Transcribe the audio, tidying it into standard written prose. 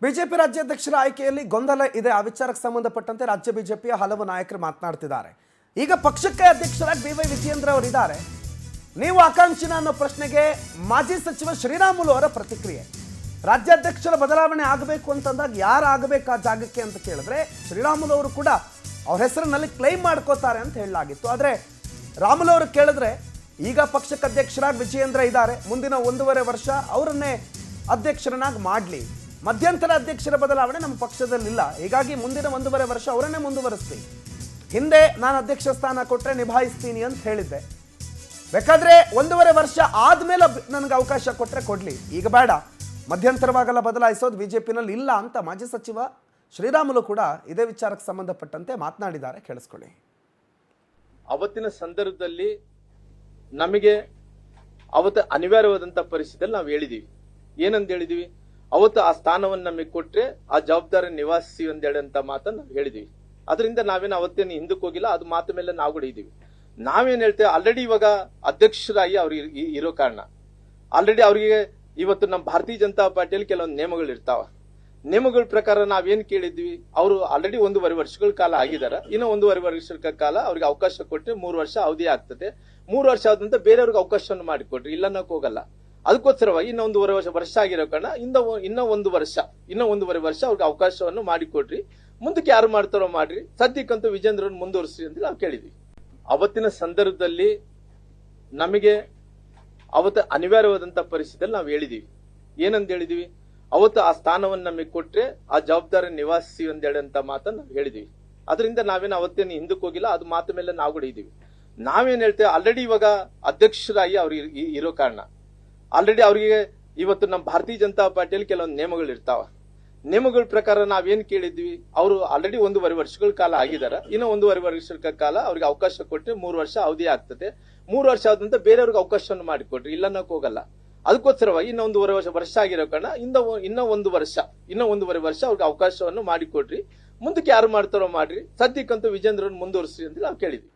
BJP ರಾಜ್ಯಾಧ್ಯಕ್ಷರ ಆಯ್ಕೆಯಲ್ಲಿ ಗೊಂದಲ ಇದೆ. ಆ ವಿಚಾರಕ್ಕೆ ಸಂಬಂಧಪಟ್ಟಂತೆ ರಾಜ್ಯ ಬಿಜೆಪಿಯ ಹಲವು ನಾಯಕರು ಮಾತನಾಡ್ತಿದ್ದಾರೆ. ಈಗ ಪಕ್ಷಕ್ಕೆ ಅಧ್ಯಕ್ಷರಾಗಿ ಬಿ.ವೈ. ವಿಜಯೇಂದ್ರ ಅವರು ಇದ್ದಾರೆ. ನೀವು ಆಕಾಂಕ್ಷಿನ ಅನ್ನೋ ಪ್ರಶ್ನೆಗೆ ಮಾಜಿ ಸಚಿವ ಶ್ರೀರಾಮುಲು ಅವರ ಪ್ರತಿಕ್ರಿಯೆ. ರಾಜ್ಯಾಧ್ಯಕ್ಷರ ಬದಲಾವಣೆ ಆಗಬೇಕು ಅಂತಂದಾಗ ಯಾರು ಆಗಬೇಕು ಆ ಜಾಗಕ್ಕೆ ಅಂತ ಕೇಳಿದ್ರೆ ಶ್ರೀರಾಮುಲು ಅವರು ಕೂಡ ಅವ್ರ ಹೆಸರಿನಲ್ಲಿ ಕ್ಲೈಮ್ ಮಾಡ್ಕೋತಾರೆ ಅಂತ ಹೇಳಲಾಗಿತ್ತು. ಆದರೆ ರಾಮುಲು ಅವರು ಕೇಳಿದ್ರೆ ಈಗ ಪಕ್ಷಕ್ಕೆ ಅಧ್ಯಕ್ಷರಾಗಿ ವಿಜಯೇಂದ್ರ ಇದ್ದಾರೆ, ಮುಂದಿನ 1.5 ವರ್ಷ ಅವರನ್ನೇ ಅಧ್ಯಕ್ಷರನ್ನಾಗಿ ಮಾಡಲಿ, ಮಧ್ಯಂತರ ಅಧ್ಯಕ್ಷರ ಬದಲಾವಣೆ ನಮ್ಮ ಪಕ್ಷದಲ್ಲಿಲ್ಲ, ಹೀಗಾಗಿ ಮುಂದಿನ 1.5 ವರ್ಷ ಅವರನ್ನೇ ಮುಂದುವರಿಸ್ತೀನಿ, ಹಿಂದೆ ನಾನು ಅಧ್ಯಕ್ಷ ಸ್ಥಾನ ಕೊಟ್ಟರೆ ನಿಭಾಯಿಸ್ತೀನಿ ಅಂತ ಹೇಳಿದ್ದೆ, ಬೇಕಾದ್ರೆ 1.5 ವರ್ಷ ಆದ್ಮೇಲೆ ನನಗೆ ಅವಕಾಶ ಕೊಟ್ಟರೆ ಕೊಡ್ಲಿ, ಈಗ ಬೇಡ, ಮಧ್ಯಂತರವಾಗೆಲ್ಲ ಬದಲಾಯಿಸೋದು ಬಿಜೆಪಿನಲ್ಲಿ ಇಲ್ಲ ಅಂತ ಮಾಜಿ ಸಚಿವ ಶ್ರೀರಾಮುಲು ಕೂಡ ಇದೇ ವಿಚಾರಕ್ಕೆ ಸಂಬಂಧಪಟ್ಟಂತೆ ಮಾತನಾಡಿದ್ದಾರೆ. ಕೇಳಿಸ್ಕೊಳ್ಳಿ. ಅವತ್ತಿನ ಸಂದರ್ಭದಲ್ಲಿ ನಮಗೆ ಅವತ್ತು ಅನಿವಾರ್ಯವಾದಂತ ಪರಿಸ್ಥಿತಿಯಲ್ಲಿ ನಾವು ಹೇಳಿದೀವಿ. ಏನಂತ ಹೇಳಿದೀವಿ, ಅವತ್ತು ಆ ಸ್ಥಾನವನ್ನು ನಮಗೆ ಕೊಟ್ರೆ ಆ ಜವಾಬ್ದಾರಿ ನಿವಾರಿಸಿ ಅಂತ ಮಾತನ್ನು ನಾವು ಹೇಳಿದೀವಿ. ಅದರಿಂದ ನಾವೇನು ಅವತ್ತೇನು ಹಿಂದಕ್ಕೆ ಹೋಗಿಲ್ಲ, ಅದು ಮಾತು ಮೇಲೆ ನಾವು ಕೂಡ ಇದ್ದೀವಿ. ನಾವೇನ್ ಹೇಳ್ತೇವೆ, ಆಲ್ರೆಡಿ ಇವಾಗ ಅಧ್ಯಕ್ಷರಾಗಿ ಅವ್ರು ಇರೋ ಕಾರಣ ಆಲ್ರೆಡಿ ಅವರಿಗೆ ಇವತ್ತು ನಮ್ಮ ಭಾರತೀಯ ಜನತಾ ಪಾರ್ಟಿಯಲ್ಲಿ ಕೆಲವೊಂದು ನಿಯಮಗಳು ಇರ್ತಾವ. ನಿಯಮಗಳ ಪ್ರಕಾರ ನಾವೇನ್ ಕೇಳಿದ್ವಿ, ಅವರು ಆಲ್ರೆಡಿ 1.5 ವರ್ಷಗಳ ಕಾಲ ಆಗಿದ್ದಾರೆ, ಇನ್ನು 1.5 ವರ್ಷಗಳ ಕಾಲ ಅವ್ರಿಗೆ ಅವಕಾಶ ಕೊಟ್ಟರೆ 3 ವರ್ಷ ಅವಧಿ ಆಗ್ತದೆ. 3 ವರ್ಷ ಆದಂತ ಬೇರೆಯವ್ರಿಗೆ ಅವಕಾಶವನ್ನು ಮಾಡಿಕೊಟ್ರಿ, ಇಲ್ಲ ಅನ್ನೋಕೆ ಹೋಗಲ್ಲ. ಅದಕ್ಕೋಸ್ಕರವಾಗಿ ಇನ್ನೂ 1.5 ವರ್ಷ ಆಗಿರೋ ಕಾರಣ ಇನ್ನೂ 1.5 ವರ್ಷ ಅವ್ರಿಗೆ ಅವಕಾಶವನ್ನು ಮಾಡಿಕೊಡ್ರಿ, ಮುಂದಕ್ಕೆ ಯಾರು ಮಾಡ್ತಾರೋ ಮಾಡ್ರಿ, ಸದ್ಯಕ್ಕಂತೂ ವಿಜೇಂದ್ರನ್ ಮುಂದುವರಿಸ್ರಿ ಅಂತ ನಾವು ಕೇಳಿದ್ವಿ. ಅವತ್ತಿನ ಸಂದರ್ಭದಲ್ಲಿ ನಮಗೆ ಅವತ್ತು ಅನಿವಾರ್ಯವಾದಂತ ಪರಿಸ್ಥಿತಿಯಲ್ಲಿ ನಾವು ಹೇಳಿದೀವಿ. ಏನಂತ ಹೇಳಿದೀವಿ, ಅವತ್ತು ಆ ಸ್ಥಾನವನ್ನು ನಮಗೆ ಕೊಟ್ರೆ ಆ ಜವಾಬ್ದಾರಿ ನಿವಾರಿಸಿ ಅಂತ ಮಾತನ್ನು ನಾವು ಹೇಳಿದೀವಿ. ಅದರಿಂದ ನಾವೇನು ಅವತ್ತೇನು ಹಿಂದಕ್ಕೆ ಹೋಗಿಲ್ಲ, ಅದು ಮಾತು ಮೇಲೆ ನಾವು ಕೂಡ ಇದ್ದೀವಿ. ನಾವೇನ್ ಹೇಳ್ತೇವೆ, ಆಲ್ರೆಡಿ ಇವಾಗ ಅಧ್ಯಕ್ಷರಾಗಿ ಅವ್ರು ಇರೋ ಕಾರಣ ಆಲ್ರೆಡಿ ಅವರಿಗೆ ಇವತ್ತು ನಮ್ಮ ಭಾರತೀಯ ಜನತಾ ಪಾರ್ಟಿಯಲ್ಲಿ ಕೆಲವೊಂದು ನಿಯಮಗಳು ಇರ್ತಾವ. ನಿಯಮಗಳ ಪ್ರಕಾರ ನಾವೇನ್ ಕೇಳಿದ್ವಿ, ಅವರು ಆಲ್ರೆಡಿ 1.5 ವರ್ಷಗಳ ಕಾಲ ಆಗಿದ್ದಾರೆ, ಇನ್ನು 1.5 ವರ್ಷಗಳ ಕಾಲ ಅವ್ರಿಗೆ ಅವಕಾಶ ಕೊಟ್ಟರೆ 3 ವರ್ಷ ಅವಧಿ ಆಗ್ತದೆ. 3 ವರ್ಷ ಆದಂತ ಬೇರೆಯವ್ರಿಗೆ ಅವಕಾಶವನ್ನು ಮಾಡಿಕೊಟ್ರಿ, ಇಲ್ಲ ಅನ್ನೋಕೆ ಹೋಗಲ್ಲ. ಅದಕ್ಕೋಸ್ಕರವಾಗಿ ಇನ್ನೂ 1.5 ವರ್ಷ ಆಗಿರೋ ಕಾರಣ ಇನ್ನೂ 1.5 ವರ್ಷ ಅವ್ರಿಗೆ ಅವಕಾಶವನ್ನು ಮಾಡಿಕೊಡ್ರಿ, ಮುಂದಕ್ಕೆ ಯಾರು ಮಾಡ್ತಾರೋ ಮಾಡ್ರಿ, ಸದ್ಯಕ್ಕಂತೂ ವಿಜೇಂದ್ರನ್ ಮುಂದುವರಿಸ್ರಿ ಅಂತ ನಾವು ಕೇಳಿದ್ವಿ.